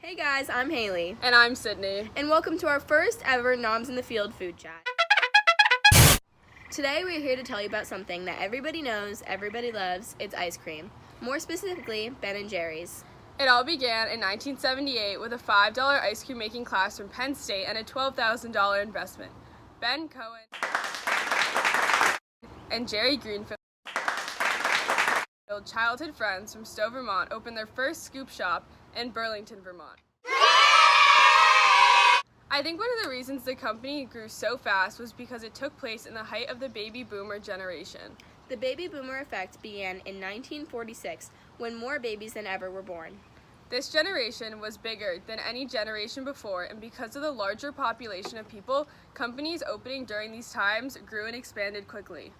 Hey guys, I'm Haley. And I'm Sydney. And welcome to our first ever Noms in the Field food chat. Today we're here to tell you about something that everybody knows, everybody loves. It's ice cream. More specifically, Ben & Jerry's. It all began in 1978 with a $5 ice cream making class from Penn State and a $12,000 investment. Ben Cohen and Jerry Greenfield, childhood friends from Stowe, Vermont, opened their first scoop shop in Burlington, Vermont. I think one of the reasons the company grew so fast was because it took place in the height of the baby boomer generation. The baby boomer effect began in 1946 when more babies than ever were born. This generation was bigger than any generation before, and because of the larger population of people, companies opening during these times grew and expanded quickly.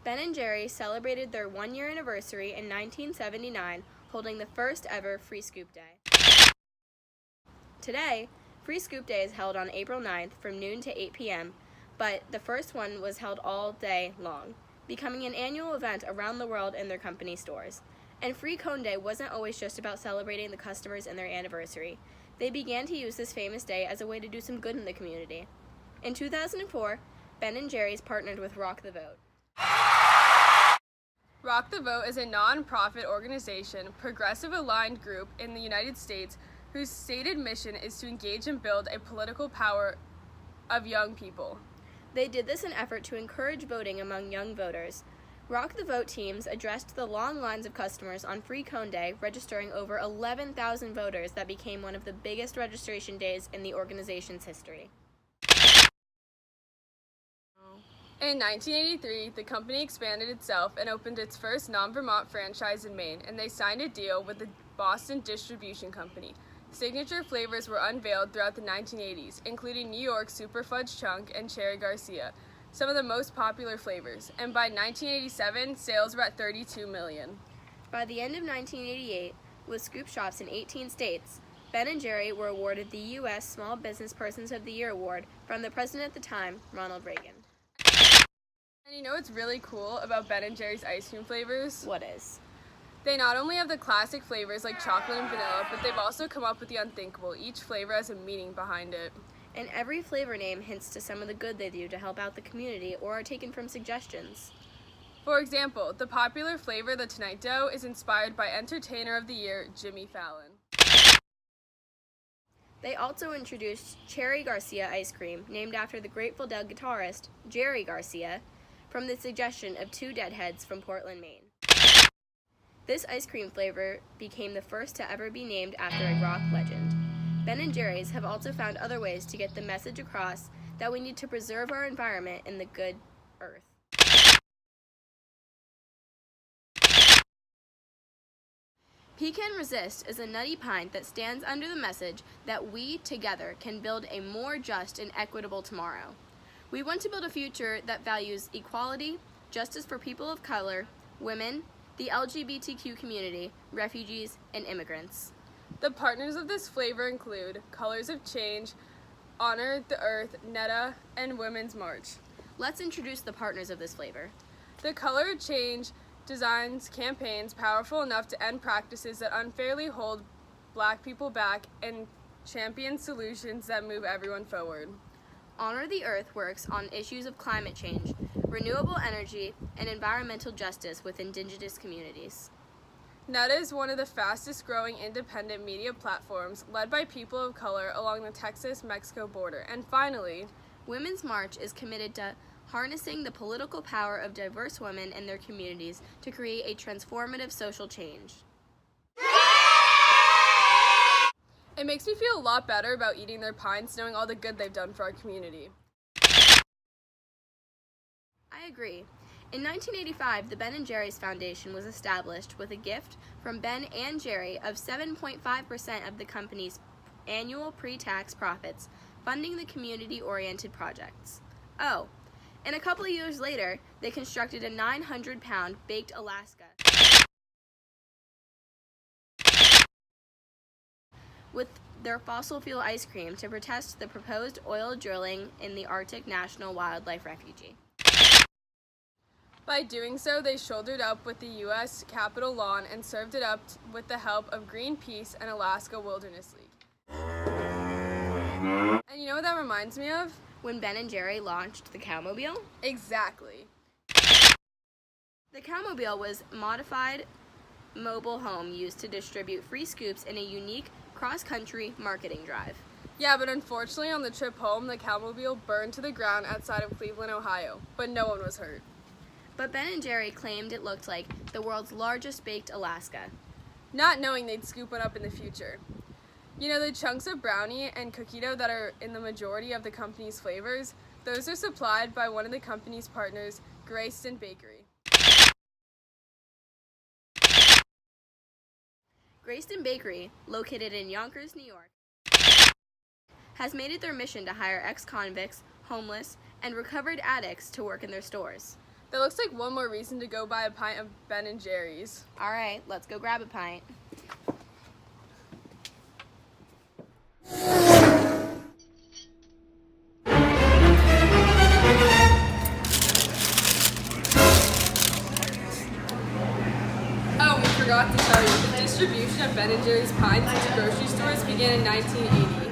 Ben & Jerry's celebrated their one-year anniversary in 1979, holding the first ever Free Scoop Day. Today, Free Scoop Day is held on April 9th from noon to 8 p.m., but the first one was held all day long, becoming an annual event around the world in their company stores. And Free Cone Day wasn't always just about celebrating the customers and their anniversary. They began to use this famous day as a way to do some good in the community. In 2004, Ben & Jerry's partnered with Rock the Vote. Rock the Vote is a non-profit organization, progressive-aligned group in the United States whose stated mission is to engage and build a political power of young people. They did this in an effort to encourage voting among young voters. Rock the Vote teams addressed the long lines of customers on Free Cone Day, registering over 11,000 voters that became one of the biggest registration days in the organization's history. In 1983, the company expanded itself and opened its first non-Vermont franchise in Maine, and they signed a deal with the Boston Distribution Company. Signature flavors were unveiled throughout the 1980s, including New York Super Fudge Chunk and Cherry Garcia, some of the most popular flavors, and by 1987, sales were at 32 million. By the end of 1988, with scoop shops in 18 states, Ben & Jerry were awarded the U.S. Small Business Persons of the Year award from the president at the time, Ronald Reagan. And you know what's really cool about Ben & Jerry's ice cream flavors? What is? They not only have the classic flavors like chocolate and vanilla, but they've also come up with the unthinkable. Each flavor has a meaning behind it. And every flavor name hints to some of the good they do to help out the community or are taken from suggestions. For example, the popular flavor, the Tonight Dough, is inspired by Entertainer of the Year, Jimmy Fallon. They also introduced Cherry Garcia ice cream, named after the Grateful Dead guitarist, Jerry Garcia, from the suggestion of two deadheads from Portland, Maine. This ice cream flavor became the first to ever be named after a rock legend. Ben & Jerry's have also found other ways to get the message across that we need to preserve our environment and the good earth. Pecan Resist is a nutty pint that stands under the message that we, together, can build a more just and equitable tomorrow. We want to build a future that values equality, justice for people of color, women, the LGBTQ community, refugees, and immigrants. The partners of this flavor include Colors of Change, Honor the Earth, Netta, and Women's March. Let's introduce the partners of this flavor. The Color of Change designs campaigns powerful enough to end practices that unfairly hold Black people back and champion solutions that move everyone forward. Honor the Earth works on issues of climate change, renewable energy, and environmental justice with Indigenous communities. Netta is one of the fastest growing independent media platforms led by people of color along the Texas-Mexico border. And finally, Women's March is committed to harnessing the political power of diverse women and their communities to create a transformative social change. It makes me feel a lot better about eating their pints, knowing all the good they've done for our community. I agree. In 1985, the Ben & Jerry's Foundation was established with a gift from Ben and Jerry of 7.5% of the company's annual pre-tax profits, funding the community-oriented projects. Oh, and a couple of years later, they constructed a 900-pound baked Alaska with their fossil fuel ice cream to protest the proposed oil drilling in the Arctic National Wildlife Refuge. By doing so, they shouldered up with the U.S. Capitol lawn and served it up with the help of Greenpeace and Alaska Wilderness League. And you know what that reminds me of? When Ben & Jerry launched the Cowmobile. Exactly. The Cowmobile was a modified mobile home used to distribute free scoops in a unique cross-country marketing drive. Yeah, but unfortunately on the trip home, the Cowmobile burned to the ground outside of Cleveland, Ohio, but no one was hurt. But Ben & Jerry claimed it looked like the world's largest baked Alaska. Not knowing they'd scoop one up in the future. You know, the chunks of brownie and cookie dough that are in the majority of the company's flavors, those are supplied by one of the company's partners, Grayston Bakery. Grayston Bakery, located in Yonkers, New York, has made it their mission to hire ex-convicts, homeless, and recovered addicts to work in their stores. That looks like one more reason to go buy a pint of Ben & Jerry's. All right, let's go grab a pint. Oh, we forgot to tell you, the distribution of Ben & Jerry's pints into grocery stores began in 1980.